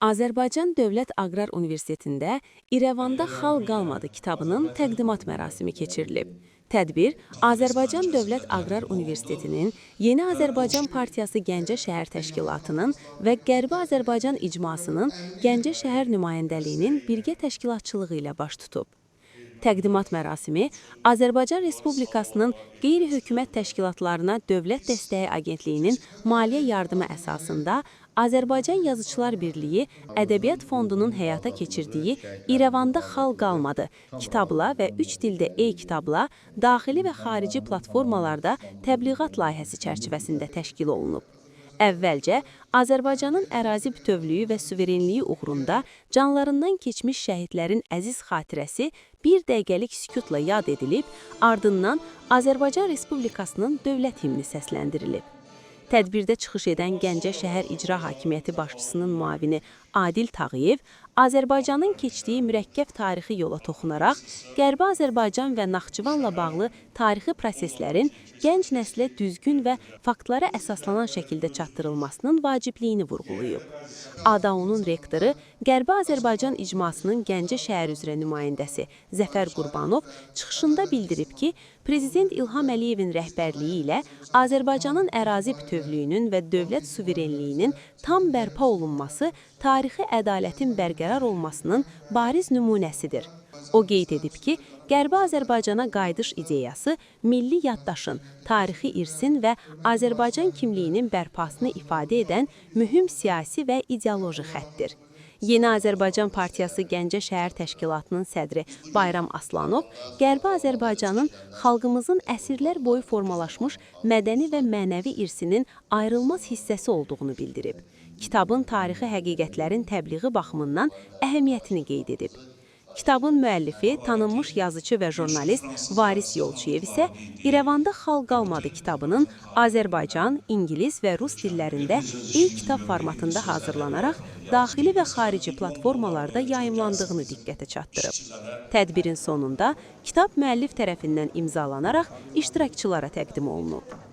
Azərbaycan Dövlət Aqrar Universitetində İrəvanda Xalq qalmadı kitabının təqdimat mərasimi keçirilib. Tədbir Azərbaycan Dövlət Aqrar Universitetinin, Yeni Azərbaycan Partiyası Gəncə Şəhər Təşkilatının və Qərbi Azərbaycan İcmasının Gəncə Şəhər Nümayəndəliyinin birgə təşkilatçılığı ilə baş tutub. Təqdimat mərasimi Azərbaycan Respublikasının qeyri-hökumət təşkilatlarına Dövlət Dəstəyi Agentliyinin maliyyə yardımı əsasında Azərbaycan Yazıçılar Birliyi Ədəbiyyat Fondunun həyata keçirdiyi İrəvanda Xalq qalmadı kitabla və 3 dildə e-kitabla daxili və xarici platformalarda təbliğat layihəsi çərçivəsində təşkil olunub. Əvvəlcə, Azərbaycanın ərazi bütövlüyü və suverenliyi uğrunda canlarından keçmiş şəhidlərin əziz xatirəsi bir dəqiqəlik sükutla yad edilib, ardından Azərbaycan Respublikasının dövlət himni səsləndirilib. Tədbirdə çıxış edən Gəncə Şəhər İcra Hakimiyyəti başçısının müavini Adil Tağıyev, Azərbaycanın keçdiyi mürəkkəb tarixi yola toxunaraq, Qərbi Azərbaycan və Naxçıvanla bağlı tarixi proseslərin gənc nəslə düzgün və faktlara əsaslanan şəkildə çatdırılmasının vacibliyini vurğulayıb. ADAU-nun rektoru, Qərbi Azərbaycan İcmasının Gəncə şəhər üzrə nümayəndəsi Zəfər Qurbanov çıxışında bildirib ki, Prezident İlham Əliyevin rəhbərliyi ilə Azərbaycanın ərazi bütövlüyünün və dövlət suverenliyinin tam bərpa olunması tarixi ədalətin bərqərar olmasının bariz nümunəsidir. O qeyd edib ki, Qərbi Azərbaycana qayıdış ideyası milli yaddaşın, tarixi irsin və Azərbaycan kimliyinin bərpasını ifadə edən mühüm siyasi və ideoloji xəttdir. Yeni Azərbaycan Partiyası Gəncə Şəhər Təşkilatının sədri Bayram Aslanov, Qərbi Azərbaycanın xalqımızın əsrlər boyu formalaşmış mədəni və mənəvi irsinin ayrılmaz hissəsi olduğunu bildirib. Kitabın tarixi həqiqətlərin təbliği baxımından əhəmiyyətini qeyd edib. Kitabın müəllifi, tanınmış yazıcı və jurnalist Varis Yolçuyev isə İrəvanda Xalq qalmadı kitabının Azərbaycan, İngilis və Rus dillərində e-kitab formatında hazırlanaraq daxili və xarici platformalarda yayımlandığını diqqətə çatdırıb. Tədbirin sonunda kitab müəllif tərəfindən imzalanaraq iştirakçılara təqdim olunub.